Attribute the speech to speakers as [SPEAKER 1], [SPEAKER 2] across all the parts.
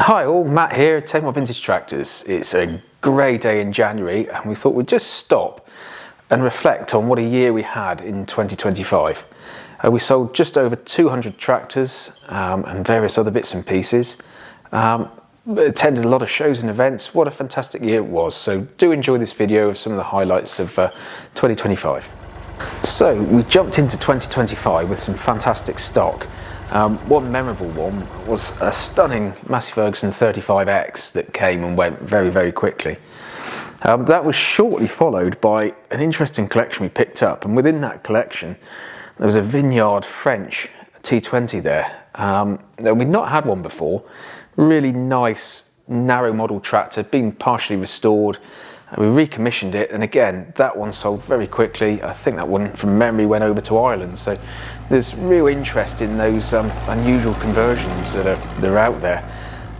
[SPEAKER 1] Hi all, Matt here, Take More Vintage Tractors. It's a grey day in January and we thought we'd just stop and reflect on what a year we had in 2025. We sold just over 200 tractors and various other bits and pieces. Attended a lot of shows and events. What a fantastic year it was. So do enjoy this video of some of the highlights of 2025. So we jumped into 2025 with some fantastic stock. One memorable one was a stunning Massey Ferguson 35X that came and went very, very quickly. That was shortly followed by an interesting collection we picked up, and within that collection there was a Vineyard French T20 there. We'd not had one before. Really nice narrow model tractor, been partially restored. We recommissioned it, and again that one sold very quickly. I think that one from memory went over to Ireland, so there's real interest in those unusual conversions that are out there.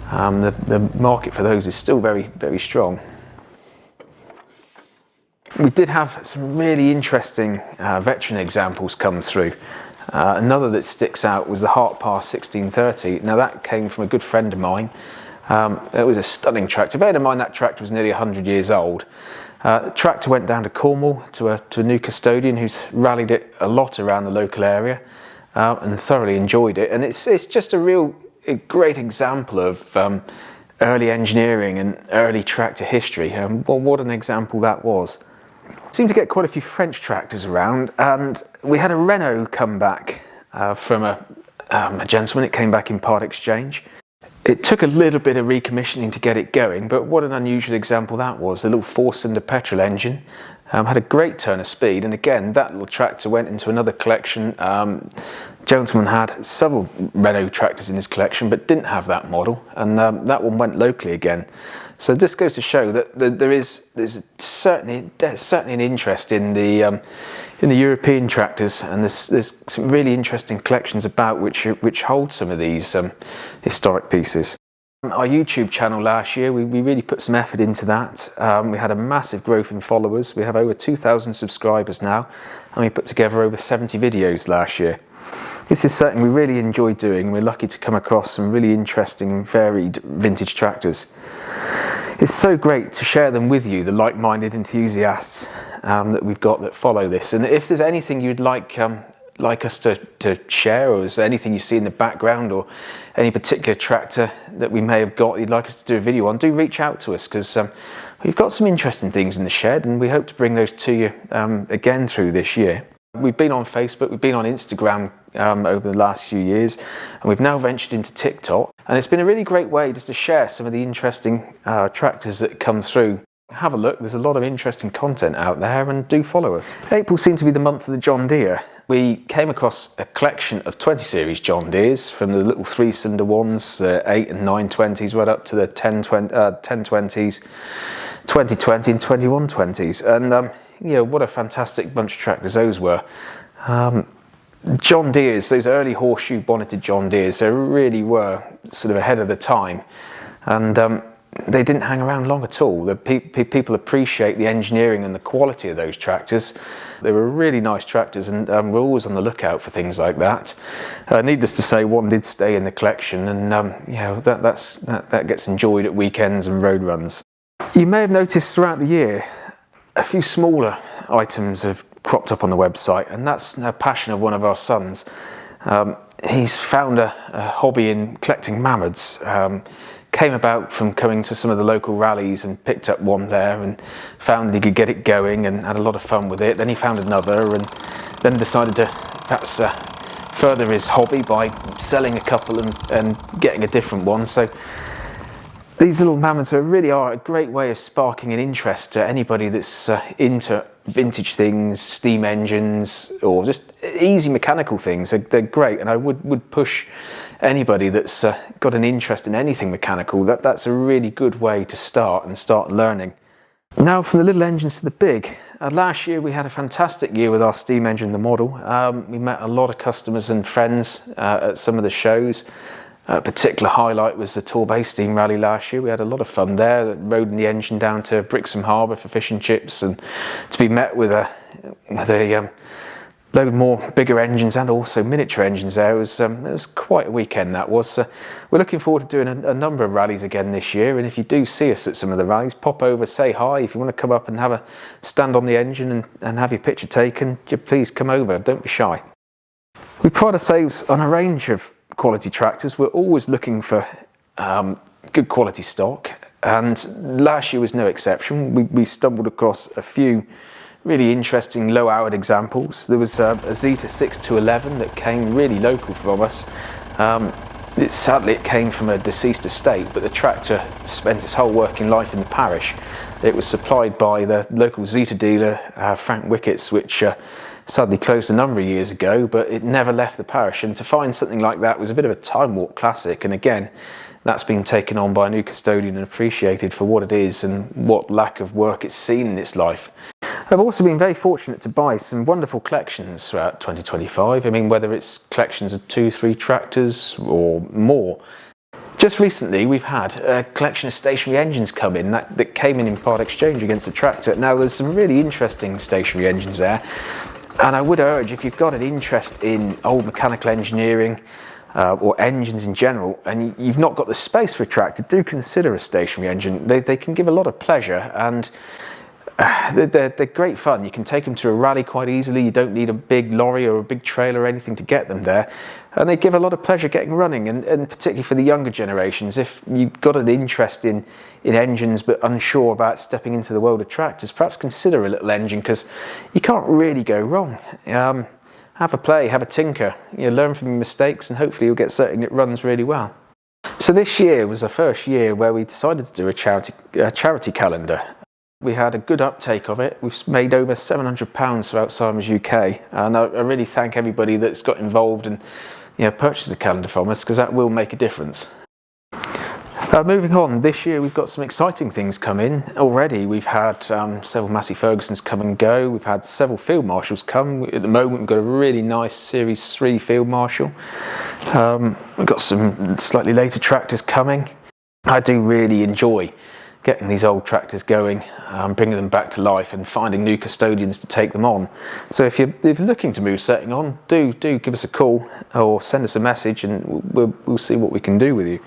[SPEAKER 1] The market for those is still very, very strong. We did have some really interesting veteran examples come through. Another that sticks out was the Hart Pass 1630. Now that came from a good friend of mine. It was a stunning tractor. Bear in mind that tractor was nearly 100 years old. The tractor went down to Cornwall to a new custodian who's rallied it a lot around the local area and thoroughly enjoyed it. And it's just a great example of early engineering and early tractor history. Well, what an example that was. Seemed to get quite a few French tractors around, and we had a Renault come back from a gentleman. It came back in part exchange. It took a little bit of recommissioning to get it going, but what an unusual example that was. A little 4-cylinder petrol engine, had a great turn of speed, and again that little tractor went into another collection. Gentleman had several Renault tractors in his collection but didn't have that model, and that one went locally again. So this goes to show that there's certainly an interest in the European tractors, and there's some really interesting collections about which hold some of these historic pieces. Our YouTube channel last year, we really put some effort into that. We had a massive growth in followers. We have over 2,000 subscribers now, and we put together over 70 videos last year. This is something we really enjoy doing. We're lucky to come across some really interesting and varied vintage tractors. It's so great to share them with you, the like-minded enthusiasts that we've got that follow this. And if there's anything you'd like us to share, or is there anything you see in the background, or any particular tractor that we may have got you'd like us to do a video on, do reach out to us, because we've got some interesting things in the shed and we hope to bring those to you again through this year. We've been on Facebook, we've been on Instagram over the last few years, and we've now ventured into TikTok, and it's been a really great way just to share some of the interesting tractors that come through. Have a look, there's a lot of interesting content out there, and do follow us. April seemed to be the month of the John Deere. We came across a collection of 20 series John Deeres, from the little 3-cylinder ones, the 8 and 920s, right up to the 1020s, 2020 and 2120s, and you know, what a fantastic bunch of tractors those were. John Deeres, those early horseshoe bonneted John Deeres, they really were sort of ahead of the time, and they didn't hang around long at all. The people appreciate the engineering and the quality of those tractors. They were really nice tractors, and we're always on the lookout for things like that. Needless to say, one did stay in the collection, and you know, that gets enjoyed at weekends and road runs. You may have noticed throughout the year a few smaller items have cropped up on the website, and that's a passion of one of our sons. He's found a hobby in collecting mammoths. Came about from coming to some of the local rallies and picked up one there and found that he could get it going and had a lot of fun with it. Then he found another, and then decided to perhaps further his hobby by selling a couple and getting a different one. So these little mammoths really are a great way of sparking an interest to anybody that's into vintage things, steam engines, or just easy mechanical things. They're great, and I would push anybody that's got an interest in anything mechanical, that's a really good way to start learning. Now from the little engines to the big. Last year we had a fantastic year with our steam engine, the model. We met a lot of customers and friends at some of the shows. A particular highlight was the Torbay Steam Rally last year. We had a lot of fun there, roading the engine down to Brixham Harbour for fish and chips, and to be met with a load more bigger engines and also miniature engines there. It was quite a weekend, that was. We're looking forward to doing a number of rallies again this year, and if you do see us at some of the rallies, pop over, say hi. If you want to come up and have a stand on the engine and have your picture taken, please come over, don't be shy. We pride ourselves on a range of quality tractors. We're always looking for good quality stock, and last year was no exception. We stumbled across a few really interesting low-hourred examples. There was a Zeta 6-11 that came really local from us. Sadly, it came from a deceased estate, but the tractor spent its whole working life in the parish. It was supplied by the local Zeta dealer, Frank Wickets, which sadly closed a number of years ago, but it never left the parish. And to find something like that was a bit of a time warp classic. And again, that's been taken on by a new custodian and appreciated for what it is and what lack of work it's seen in its life. I've also been very fortunate to buy some wonderful collections throughout 2025. I mean, whether it's collections of 2-3 tractors or more. Just recently, we've had a collection of stationary engines come in that came in part exchange against the tractor. Now, there's some really interesting stationary engines there, and I would urge, if you've got an interest in old mechanical engineering or engines in general, and you've not got the space for a tractor, do consider a stationary engine. They can give a lot of pleasure, and they're great fun. You can take them to a rally quite easily. You don't need a big lorry or a big trailer or anything to get them there. And they give a lot of pleasure getting running, and particularly for the younger generations. If you've got an interest in engines but unsure about stepping into the world of tractors, perhaps consider a little engine, because you can't really go wrong. Have a play, have a tinker, learn from your mistakes, and hopefully you'll get something that runs really well. So this year was the first year where we decided to do a charity calendar. We had a good uptake of it. We've made over £700 for Alzheimer's UK, and I really thank everybody that's got involved and purchased the calendar from us, because that will make a difference. Moving on, this year we've got some exciting things come in already. We've had several Massey Fergusons come and go. We've had several field marshals come. At the moment we've got a really nice Series 3 field marshal. We've got some slightly later tractors coming. I do really enjoy getting these old tractors going, bringing them back to life and finding new custodians to take them on. So if you're looking to move something on, do give us a call or send us a message, and we'll see what we can do with you.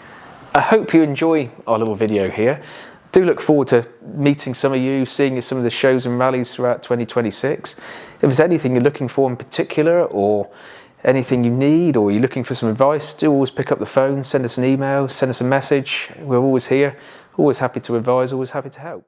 [SPEAKER 1] I hope you enjoy our little video here. Do look forward to meeting some of you, seeing some of the shows and rallies throughout 2026. If there's anything you're looking for in particular, or anything you need, or you're looking for some advice, do always pick up the phone, send us an email, send us a message. We're always here. Always happy to advise, always happy to help.